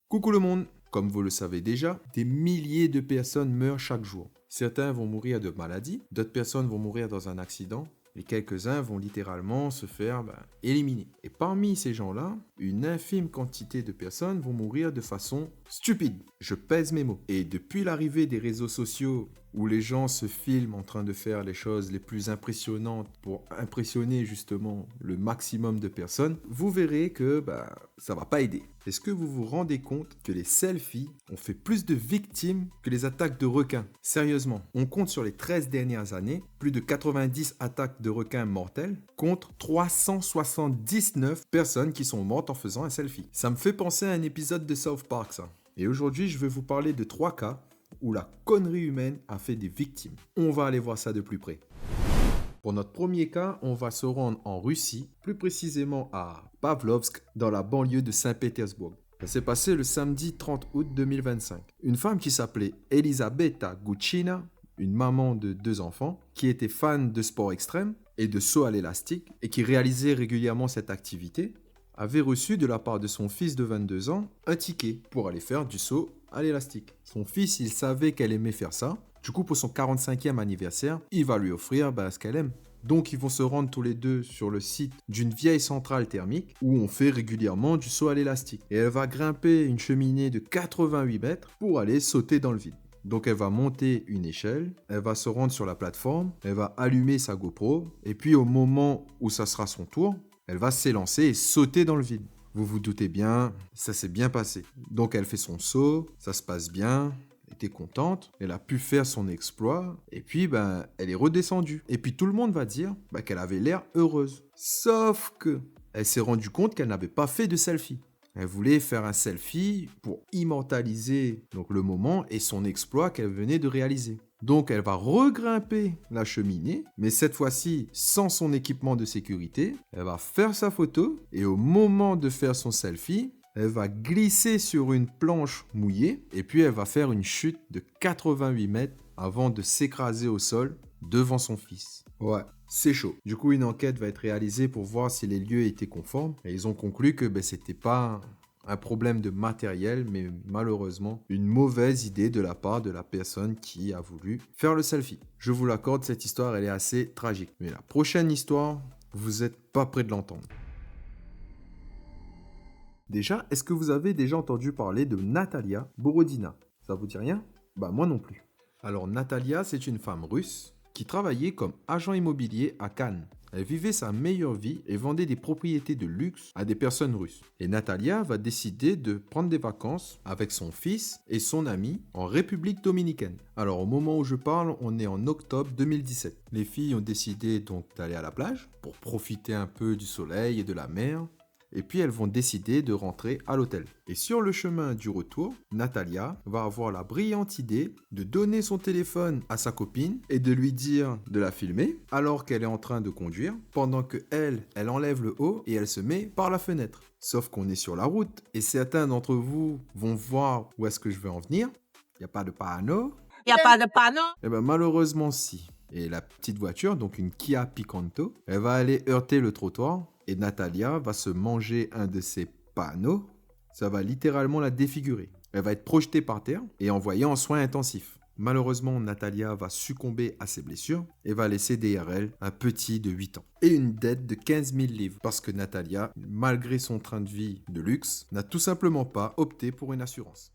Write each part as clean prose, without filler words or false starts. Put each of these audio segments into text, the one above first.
Coucou le monde! Comme vous le savez déjà, des milliers de personnes meurent chaque jour. Certains vont mourir de maladie, d'autres personnes vont mourir dans un accident, et quelques-uns vont littéralement se faire éliminer. Et parmi ces gens-là, une infime quantité de personnes vont mourir de façon stupide. Je pèse mes mots. Et depuis l'arrivée des réseaux sociaux, où les gens se filment en train de faire les choses les plus impressionnantes pour impressionner justement le maximum de personnes, vous verrez que ça va pas aider. Est-ce que vous vous rendez compte que les selfies ont fait plus de victimes que les attaques de requins? Sérieusement, on compte sur les 13 dernières années plus de 90 attaques de requins mortelles contre 379 personnes qui sont mortes en faisant un selfie. Ça me fait penser à un épisode de South Park ça. Et aujourd'hui, je vais vous parler de 3 cas où la connerie humaine a fait des victimes. On va aller voir ça de plus près. Pour notre premier cas, on va se rendre en Russie, plus précisément à Pavlovsk, dans la banlieue de Saint-Pétersbourg. Ça s'est passé le samedi 30 août 2025. Une femme qui s'appelait Elisabeta Guchina, une maman de 2 enfants, qui était fan de sport extrême et de saut à l'élastique, et qui réalisait régulièrement cette activité, avait reçu de la part de son fils de 22 ans un ticket pour aller faire du saut à l'élastique. Son fils, il savait qu'elle aimait faire ça. Du coup, pour son 45e anniversaire, il va lui offrir ce qu'elle aime. Donc, ils vont se rendre tous les deux sur le site d'une vieille centrale thermique où on fait régulièrement du saut à l'élastique. Et elle va grimper une cheminée de 88 mètres pour aller sauter dans le vide. Donc, elle va monter une échelle, elle va se rendre sur la plateforme, elle va allumer sa GoPro, et puis au moment où ça sera son tour, elle va s'élancer et sauter dans le vide. Vous vous doutez bien, ça s'est bien passé. Donc elle fait son saut, ça se passe bien, elle était contente, elle a pu faire son exploit, et puis elle est redescendue. Et puis tout le monde va dire qu'elle avait l'air heureuse. Sauf que elle s'est rendue compte qu'elle n'avait pas fait de selfie. Elle voulait faire un selfie pour immortaliser le moment et son exploit qu'elle venait de réaliser. Donc elle va regrimper la cheminée, mais cette fois-ci sans son équipement de sécurité. Elle va faire sa photo et au moment de faire son selfie, elle va glisser sur une planche mouillée et puis elle va faire une chute de 88 mètres avant de s'écraser au sol devant son fils. Ouais, c'est chaud. Du coup, une enquête va être réalisée pour voir si les lieux étaient conformes et ils ont conclu que c'était pas un problème de matériel, mais malheureusement, une mauvaise idée de la part de la personne qui a voulu faire le selfie. Je vous l'accorde, cette histoire, elle est assez tragique. Mais la prochaine histoire, vous n'êtes pas près de l'entendre. Déjà, est-ce que vous avez déjà entendu parler de Natalia Borodina? Ça vous dit rien? Moi non plus. Alors Natalia, c'est une femme russe qui travaillait comme agent immobilier à Cannes. Elle vivait sa meilleure vie et vendait des propriétés de luxe à des personnes russes. Et Natalia va décider de prendre des vacances avec son fils et son ami en République dominicaine. Alors au moment où je parle, on est en octobre 2017. Les filles ont décidé donc d'aller à la plage pour profiter un peu du soleil et de la mer. Et puis elles vont décider de rentrer à l'hôtel. Et sur le chemin du retour, Natalia va avoir la brillante idée de donner son téléphone à sa copine et de lui dire de la filmer alors qu'elle est en train de conduire, pendant que elle enlève le haut et elle se met par la fenêtre. Sauf qu'on est sur la route et certains d'entre vous vont voir où est-ce que je veux en venir. Il n'y a pas de panneau. Il n'y a pas de panneau. Eh bien malheureusement si. Et la petite voiture, donc une Kia Picanto, elle va aller heurter le trottoir. Et Natalia va se manger un de ces panneaux. Ça va littéralement la défigurer. Elle va être projetée par terre et envoyée en soins intensifs. Malheureusement, Natalia va succomber à ses blessures et va laisser derrière elle un petit de 8 ans. Et une dette de 15 000 livres. Parce que Natalia, malgré son train de vie de luxe, n'a tout simplement pas opté pour une assurance.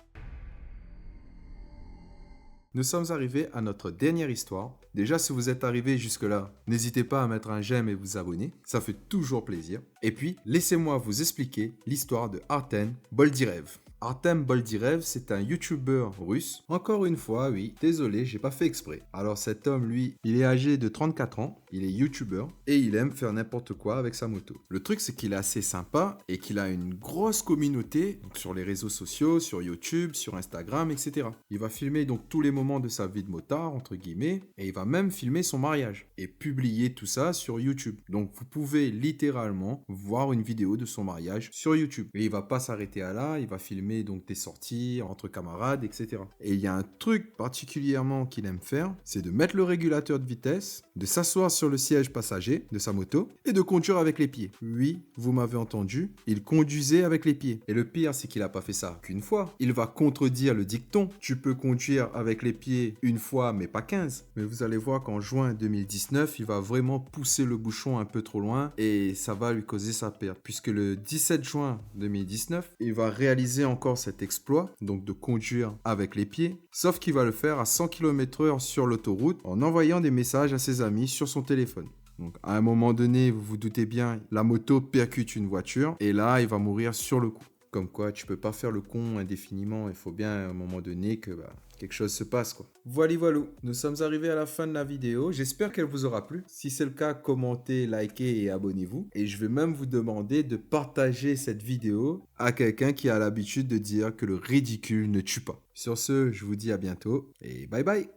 Nous sommes arrivés à notre dernière histoire. Déjà, si vous êtes arrivé jusque-là, n'hésitez pas à mettre un j'aime et vous abonner. Ça fait toujours plaisir. Et puis, laissez-moi vous expliquer l'histoire de Artem Boldirev. Artem Boldirev, c'est un YouTuber russe. Encore une fois, oui, désolé, j'ai pas fait exprès. Alors cet homme, lui, il est âgé de 34 ans, il est YouTuber et il aime faire n'importe quoi avec sa moto. Le truc, c'est qu'il est assez sympa et qu'il a une grosse communauté sur les réseaux sociaux, sur YouTube, sur Instagram, etc. Il va filmer donc tous les moments de sa vie de motard, entre guillemets, et il va même filmer son mariage et publier tout ça sur YouTube. Donc vous pouvez littéralement voir une vidéo de son mariage sur YouTube. Et il va pas s'arrêter à là, il va filmer filmer donc des sorties entre camarades, etc. Et il y a un truc particulièrement qu'il aime faire, c'est de mettre le régulateur de vitesse, de s'asseoir sur le siège passager de sa moto et de conduire avec les pieds. Oui, vous m'avez entendu, il conduisait avec les pieds. Et le pire, c'est qu'il n'a pas fait ça qu'une fois. Il va contredire le dicton, tu peux conduire avec les pieds une fois mais pas 15. Mais vous allez voir qu'en juin 2019, il va vraiment pousser le bouchon un peu trop loin et ça va lui causer sa perte. Puisque le 17 juin 2019, il va réaliser encore cet exploit, donc de conduire avec les pieds, sauf qu'il va le faire à 100 km/h sur l'autoroute en envoyant des messages à ses amis sur son téléphone. Donc à un moment donné, vous vous doutez bien, la moto percute une voiture et là, il va mourir sur le coup. Comme quoi, tu peux pas faire le con indéfiniment, il faut bien à un moment donné que quelque chose se passe, quoi. Voilà, nous sommes arrivés à la fin de la vidéo, j'espère qu'elle vous aura plu. Si c'est le cas, commentez, likez et abonnez-vous. Et je vais même vous demander de partager cette vidéo à quelqu'un qui a l'habitude de dire que le ridicule ne tue pas. Sur ce, je vous dis à bientôt et bye bye.